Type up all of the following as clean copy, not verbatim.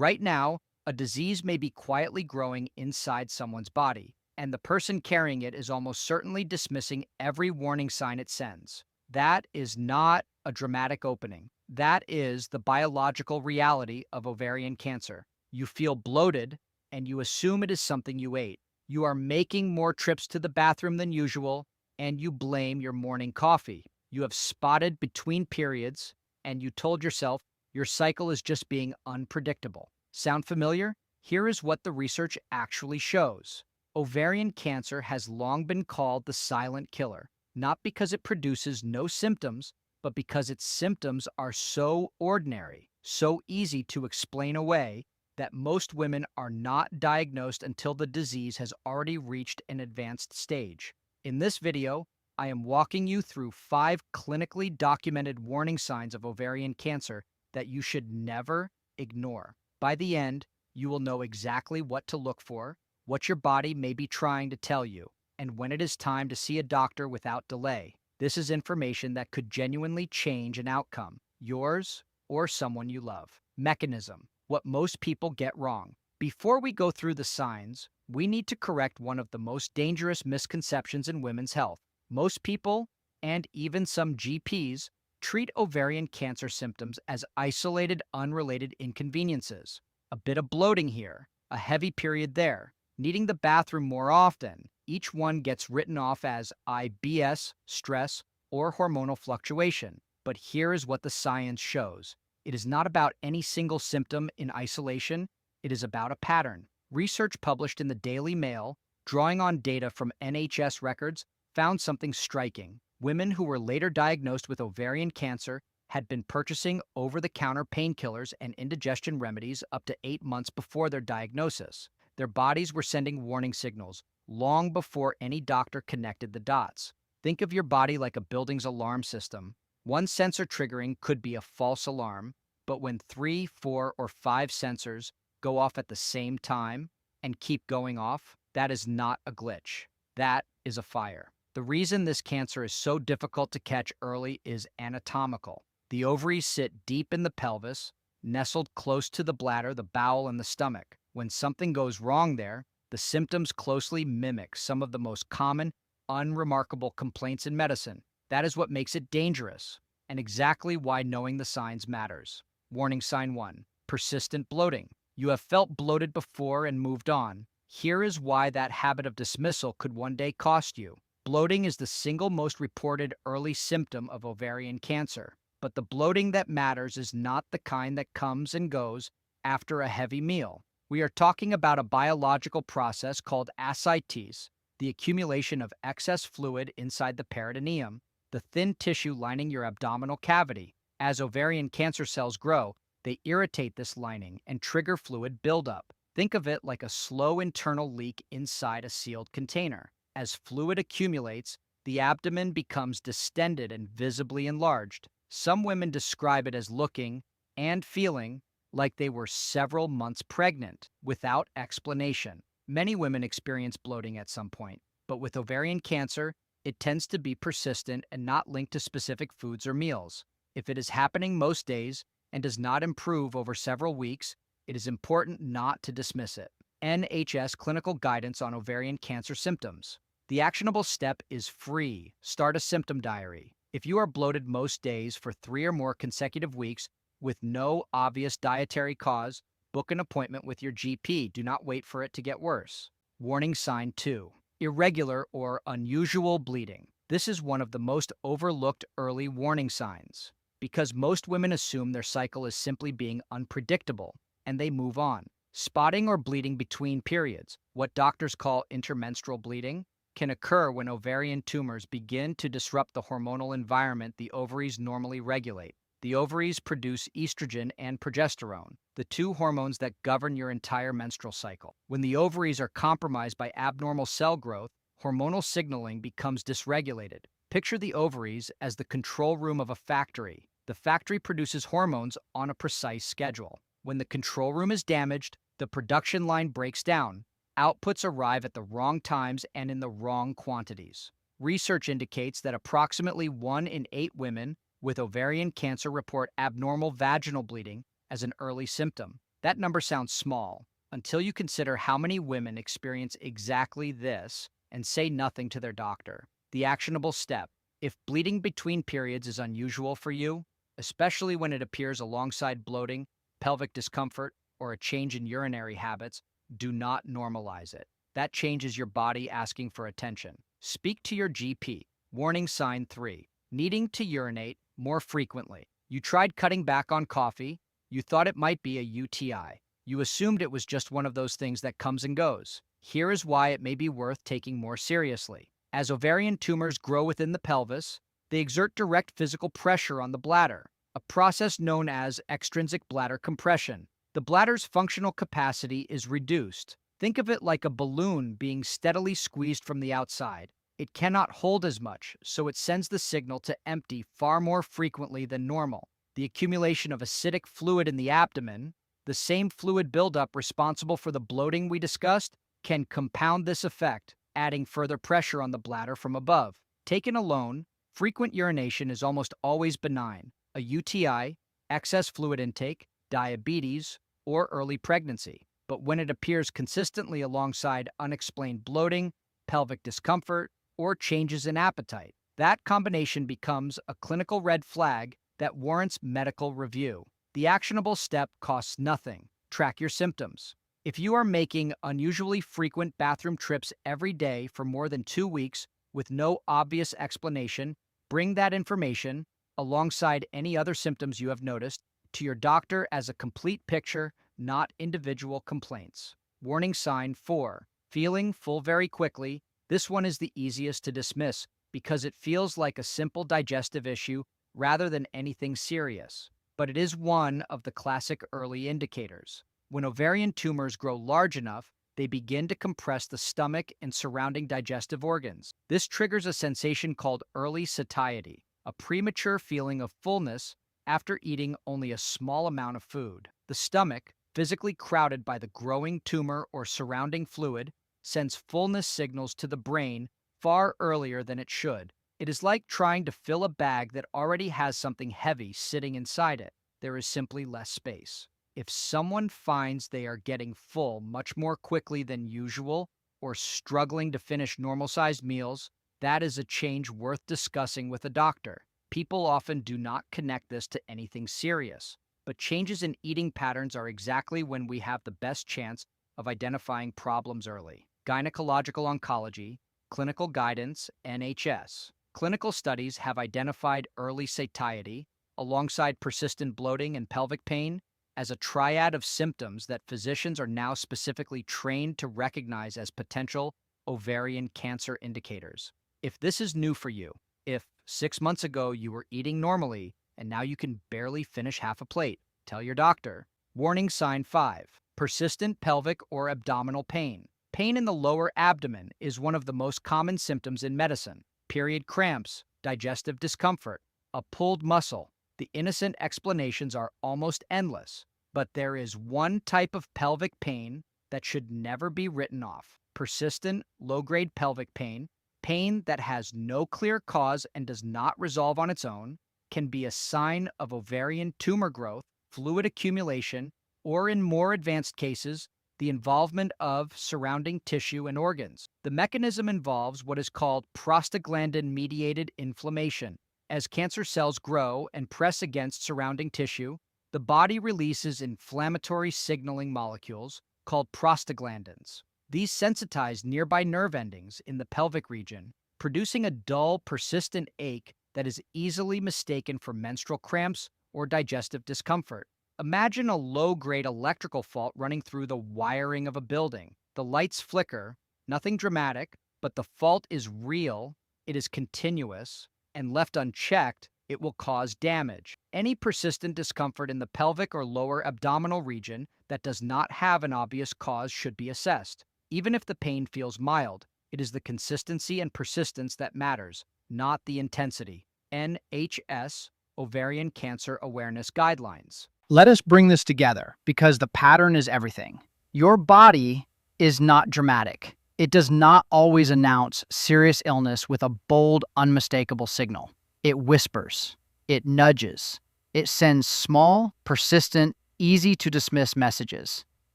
Right now, a disease may be quietly growing inside someone's body, and the person carrying it is almost certainly dismissing every warning sign it sends. That is not a dramatic opening. That is the biological reality of ovarian cancer. You feel bloated, and you assume it is something you ate. You are making more trips to the bathroom than usual, and you blame your morning coffee. You have spotted between periods, and you told yourself your cycle is just being unpredictable. Sound familiar? Here is what the research actually shows. Ovarian cancer has long been called the silent killer, not because it produces no symptoms, but because its symptoms are so ordinary, so easy to explain away, that most women are not diagnosed until the disease has already reached an advanced stage. In this video, I am walking you through 5 clinically documented warning signs of ovarian cancer that you should never ignore. By the end, you will know exactly what to look for, what your body may be trying to tell you, and when it is time to see a doctor without delay. This is information that could genuinely change an outcome, yours or someone you love. Mechanism: what most people get wrong. Before we go through the signs, we need to correct one of the most dangerous misconceptions in women's health. Most people, and even some GPs, treat ovarian cancer symptoms as isolated, unrelated inconveniences. A bit of bloating here, a heavy period there, needing the bathroom more often. Each one gets written off as IBS, stress, or hormonal fluctuation. But here is what the science shows. It is not about any single symptom in isolation, it is about a pattern. Research published in the Daily Mail, drawing on data from NHS records, found something striking. Women who were later diagnosed with ovarian cancer had been purchasing over-the-counter painkillers and indigestion remedies up to 8 months before their diagnosis. Their bodies were sending warning signals long before any doctor connected the dots. Think of your body like a building's alarm system. One sensor triggering could be a false alarm, but when 3, 4, or 5 sensors go off at the same time and keep going off, that is not a glitch. That is a fire. The reason this cancer is so difficult to catch early is anatomical. The ovaries sit deep in the pelvis, nestled close to the bladder, the bowel, and the stomach. When something goes wrong there, the symptoms closely mimic some of the most common, unremarkable complaints in medicine. That is what makes it dangerous, and exactly why knowing the signs matters. Warning sign 1: persistent bloating. You have felt bloated before and moved on. Here is why that habit of dismissal could one day cost you. Bloating is the single most reported early symptom of ovarian cancer, but the bloating that matters is not the kind that comes and goes after a heavy meal. We are talking about a biological process called ascites, the accumulation of excess fluid inside the peritoneum, the thin tissue lining your abdominal cavity. As ovarian cancer cells grow, they irritate this lining and trigger fluid buildup. Think of it like a slow internal leak inside a sealed container. As fluid accumulates, the abdomen becomes distended and visibly enlarged. Some women describe it as looking and feeling like they were several months pregnant, without explanation. Many women experience bloating at some point, but with ovarian cancer, it tends to be persistent and not linked to specific foods or meals. If it is happening most days and does not improve over several weeks, it is important not to dismiss it. NHS Clinical Guidance on Ovarian Cancer Symptoms. The actionable step is free. Start a symptom diary. If you are bloated most days for 3 or more consecutive weeks with no obvious dietary cause, book an appointment with your GP. Do not wait for it to get worse. Warning sign 2: irregular or unusual bleeding. This is one of the most overlooked early warning signs, because most women assume their cycle is simply being unpredictable, and they move on. Spotting or bleeding between periods, what doctors call intermenstrual bleeding, can occur when ovarian tumors begin to disrupt the hormonal environment the ovaries normally regulate. The ovaries produce estrogen and progesterone, the 2 hormones that govern your entire menstrual cycle. When the ovaries are compromised by abnormal cell growth, hormonal signaling becomes dysregulated. Picture the ovaries as the control room of a factory. The factory produces hormones on a precise schedule. When the control room is damaged, the production line breaks down. Outputs arrive at the wrong times and in the wrong quantities. Research indicates that approximately 1 in 8 women with ovarian cancer report abnormal vaginal bleeding as an early symptom. That number sounds small until you consider how many women experience exactly this and say nothing to their doctor. The actionable step: if bleeding between periods is unusual for you, especially when it appears alongside bloating, pelvic discomfort, or a change in urinary habits, do not normalize it. That change is your body asking for attention. Speak to your GP. Warning sign 3: needing to urinate more frequently. You tried cutting back on coffee. You thought it might be a UTI. You assumed it was just one of those things that comes and goes. Here is why it may be worth taking more seriously. As ovarian tumors grow within the pelvis, they exert direct physical pressure on the bladder, a process known as extrinsic bladder compression. The bladder's functional capacity is reduced. Think of it like a balloon being steadily squeezed from the outside. It cannot hold as much, so it sends the signal to empty far more frequently than normal. The accumulation of acidic fluid in the abdomen, the same fluid buildup responsible for the bloating we discussed, can compound this effect, adding further pressure on the bladder from above. Taken alone, frequent urination is almost always benign. A UTI, excess fluid intake, diabetes, or early pregnancy. But when it appears consistently alongside unexplained bloating, pelvic discomfort, or changes in appetite, that combination becomes a clinical red flag that warrants medical review. The actionable step costs nothing. Track your symptoms. If you are making unusually frequent bathroom trips every day for more than 2 weeks with no obvious explanation, bring that information, alongside any other symptoms you have noticed, to your doctor as a complete picture, not individual complaints. Warning sign 4: feeling full very quickly. This one is the easiest to dismiss because it feels like a simple digestive issue rather than anything serious. But it is one of the classic early indicators. When ovarian tumors grow large enough, they begin to compress the stomach and surrounding digestive organs. This triggers a sensation called early satiety, a premature feeling of fullness after eating only a small amount of food. The stomach, physically crowded by the growing tumor or surrounding fluid, sends fullness signals to the brain far earlier than it should. It is like trying to fill a bag that already has something heavy sitting inside it. There is simply less space. If someone finds they are getting full much more quickly than usual or struggling to finish normal-sized meals, that is a change worth discussing with a doctor. People often do not connect this to anything serious, but changes in eating patterns are exactly when we have the best chance of identifying problems early. Gynecological oncology, clinical guidance, NHS. Clinical studies have identified early satiety, alongside persistent bloating and pelvic pain, as a triad of symptoms that physicians are now specifically trained to recognize as potential ovarian cancer indicators. If this is new for you, if 6 months ago you were eating normally and now you can barely finish half a plate, tell your doctor. Warning sign 5: persistent pelvic or abdominal pain. Pain in the lower abdomen is one of the most common symptoms in medicine. Period cramps, digestive discomfort, a pulled muscle. The innocent explanations are almost endless, but there is one type of pelvic pain that should never be written off. Persistent, low-grade pelvic pain, pain that has no clear cause and does not resolve on its own, can be a sign of ovarian tumor growth, fluid accumulation, or in more advanced cases, the involvement of surrounding tissue and organs. The mechanism involves what is called prostaglandin-mediated inflammation. As cancer cells grow and press against surrounding tissue, the body releases inflammatory signaling molecules called prostaglandins. These sensitize nearby nerve endings in the pelvic region, producing a dull, persistent ache that is easily mistaken for menstrual cramps or digestive discomfort. Imagine a low-grade electrical fault running through the wiring of a building. The lights flicker, nothing dramatic, but the fault is real, it is continuous, and left unchecked, it will cause damage. Any persistent discomfort in the pelvic or lower abdominal region that does not have an obvious cause should be assessed. Even if the pain feels mild, it is the consistency and persistence that matters, not the intensity. NHS Ovarian Cancer Awareness Guidelines. Let us bring this together because the pattern is everything. Your body is not dramatic. It does not always announce serious illness with a bold, unmistakable signal. It whispers. It nudges. It sends small, persistent, easy to dismiss messages,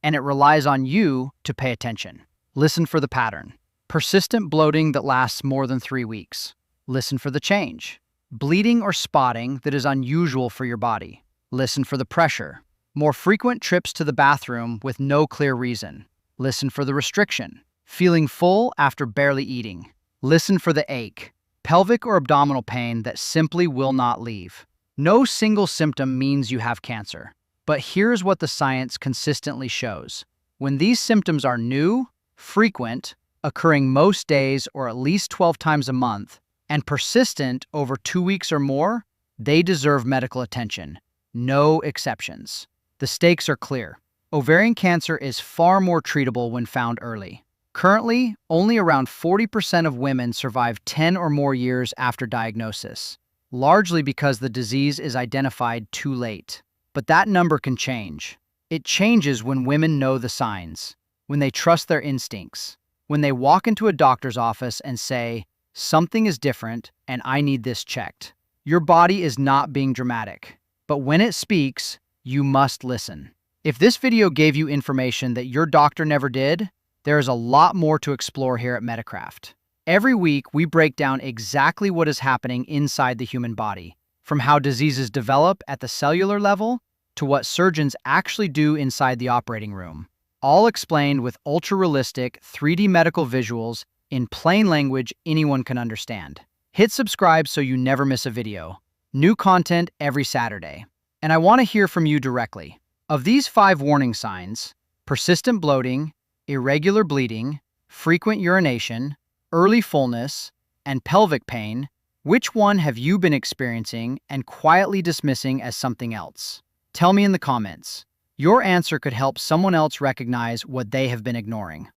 and it relies on you to pay attention. Listen for the pattern. Persistent bloating that lasts more than 3 weeks. Listen for the change. Bleeding or spotting that is unusual for your body. Listen for the pressure. More frequent trips to the bathroom with no clear reason. Listen for the restriction. Feeling full after barely eating. Listen for the ache. Pelvic or abdominal pain that simply will not leave. No single symptom means you have cancer. But here's what the science consistently shows. When these symptoms are new, frequent, occurring most days or at least 12 times a month, and persistent over 2 weeks or more, they deserve medical attention. No exceptions. The stakes are clear. Ovarian cancer is far more treatable when found early. Currently, only around 40% of women survive 10 or more years after diagnosis, largely because the disease is identified too late. But that number can change. It changes when women know the signs, when they trust their instincts, when they walk into a doctor's office and say, "Something is different and I need this checked." Your body is not being dramatic, but when it speaks, you must listen. If this video gave you information that your doctor never did, there is a lot more to explore here at Medicraft. Every week, we break down exactly what is happening inside the human body, from how diseases develop at the cellular level to what surgeons actually do inside the operating room, all explained with ultra-realistic 3D medical visuals in plain language anyone can understand. Hit subscribe so you never miss a video. New content every Saturday. And I want to hear from you directly. Of these 5 warning signs, persistent bloating, irregular bleeding, frequent urination, early fullness, and pelvic pain, which one have you been experiencing and quietly dismissing as something else? Tell me in the comments. Your answer could help someone else recognize what they have been ignoring.